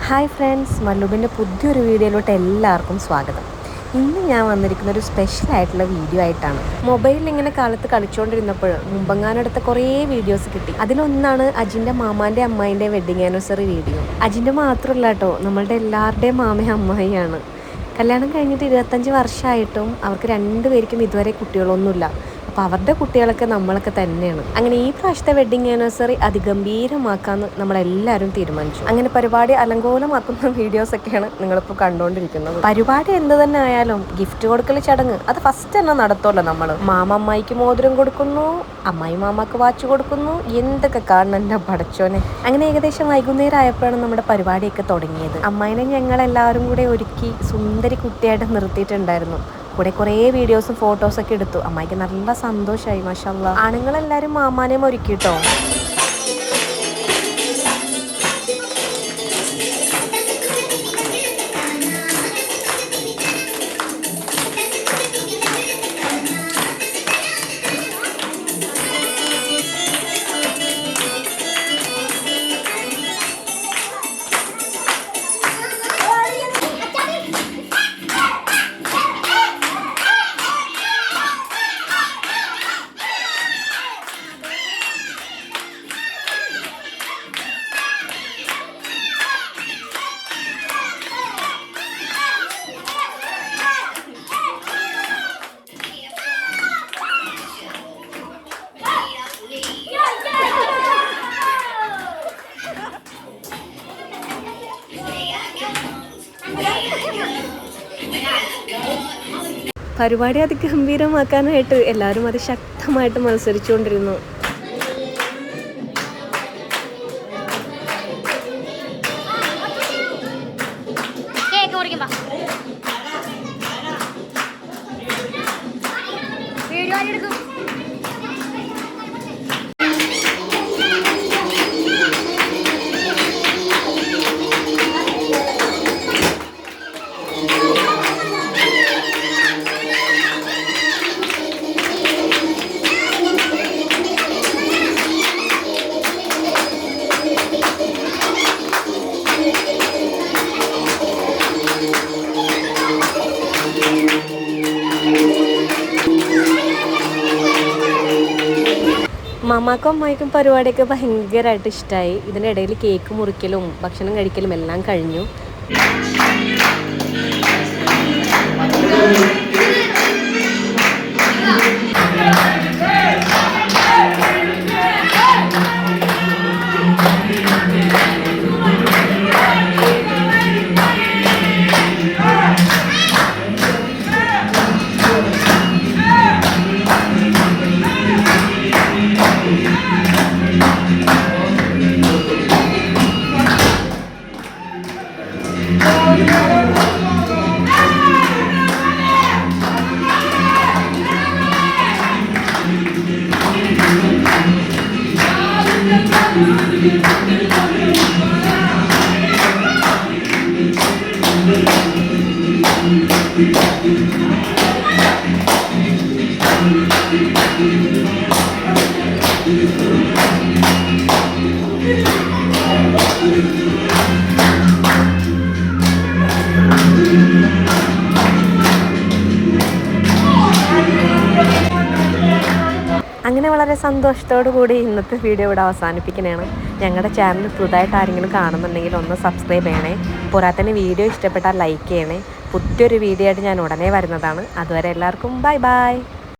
Hi friends, മല്ലുബിൻ്റെ പുതിയൊരു വീഡിയോയിലോട്ട് എല്ലാവർക്കും സ്വാഗതം. ഇന്ന് ഞാൻ വന്നിരിക്കുന്ന ഒരു സ്പെഷ്യലായിട്ടുള്ള വീഡിയോ ആയിട്ടാണ്. മൊബൈലിൽ ഇങ്ങനെ കാലത്ത് കളിച്ചുകൊണ്ടിരുന്നപ്പോൾ മുമ്പങ്ങാനെടുത്ത കുറേ വീഡിയോസ് കിട്ടി. അതിലൊന്നാണ് അജിൻ്റെ മാമാൻ്റെ അമ്മായിൻ്റെ വെഡ്ഡിങ് ആനിവേഴ്സറി വീഡിയോ. അജിൻ്റെ മാത്രമല്ല കേട്ടോ, നമ്മളുടെ എല്ലാവരുടെയും മാമയും അമ്മായിയാണ്. കല്യാണം കഴിഞ്ഞിട്ട് 25 വർഷമായിട്ടും അവർക്ക് രണ്ടുപേർക്കും ഇതുവരെ കുട്ടികളൊന്നുമില്ല. അപ്പോൾ അവരുടെ കുട്ടികളൊക്കെ നമ്മളൊക്കെ തന്നെയാണ്. അങ്ങനെ ഈ പ്രാവശ്യത്തെ വെഡ്ഡിങ് ആനിവേഴ്സറി അതിഗംഭീരമാക്കാമെന്ന് നമ്മളെല്ലാവരും തീരുമാനിച്ചു. അങ്ങനെ പരിപാടി അലങ്കോലമാക്കുന്ന വീഡിയോസൊക്കെയാണ് നിങ്ങളിപ്പോൾ കണ്ടുകൊണ്ടിരിക്കുന്നത്. പരിപാടി എന്ത് തന്നെ ആയാലും ഗിഫ്റ്റ് കൊടുക്കൽ ചടങ്ങ് അത് ഫസ്റ്റ് തന്നെ നടത്തുമല്ലോ നമ്മൾ. മാമ അമ്മായിക്ക് മോതിരം കൊടുക്കുന്നു, അമ്മായി മാമാക്ക് വാച്ച് കൊടുക്കുന്നു, എന്തൊക്കെ കാണണം എൻ്റെ പടച്ചോനെ. അങ്ങനെ ഏകദേശം വൈകുന്നേരം ആയപ്പോഴാണ് നമ്മുടെ പരിപാടിയൊക്കെ തുടങ്ങിയത്. അമ്മായിനെ ഞങ്ങളെല്ലാവരും കൂടെ ഒരുക്കി സുന്ദരി കുട്ടിയായിട്ട് നിർത്തിയിട്ടുണ്ടായിരുന്നു. കൂടെ കുറേ വീഡിയോസും ഫോട്ടോസൊക്കെ എടുത്തു. അമ്മായിക്ക് നല്ല സന്തോഷമായി, മാഷാഅല്ലാഹ്. ആണുങ്ങളെല്ലാവരും മാമാനെയും ഒരുക്കിട്ടോ. പരിപാടി അതിഗംഭീരമാക്കാനായിട്ട് എല്ലാവരും അതിശക്തമായിട്ട് മത്സരിച്ചുകൊണ്ടിരുന്നു. മാമാക്കും അമ്മായിക്കും പരിപാടിയൊക്കെ ഭയങ്കരമായിട്ട് ഇഷ്ടമായി. ഇതിനിടയിൽ കേക്ക് മുറിക്കലും ഭക്ഷണം കഴിക്കലും എല്ലാം കഴിഞ്ഞു. അങ്ങനെ വളരെ സന്തോഷത്തോടു കൂടി ഇന്നത്തെ വീഡിയോ ഇവിടെ അവസാനിപ്പിക്കുന്നതാണ്. ഞങ്ങളുടെ ചാനൽ പുതുതായിട്ട് ആരെങ്കിലും കാണുന്നുണ്ടെങ്കിൽ ഒന്ന് സബ്സ്ക്രൈബ് ചെയ്യണേ. പോരാത്തന്നെ വീഡിയോ ഇഷ്ടപ്പെട്ടാൽ ലൈക്ക് ചെയ്യണേ. പുതിയൊരു വീഡിയോ ആയിട്ട് ഞാൻ ഉടനെ വരുന്നതാണ്. അതുവരെ എല്ലാവർക്കും ബൈ ബൈ.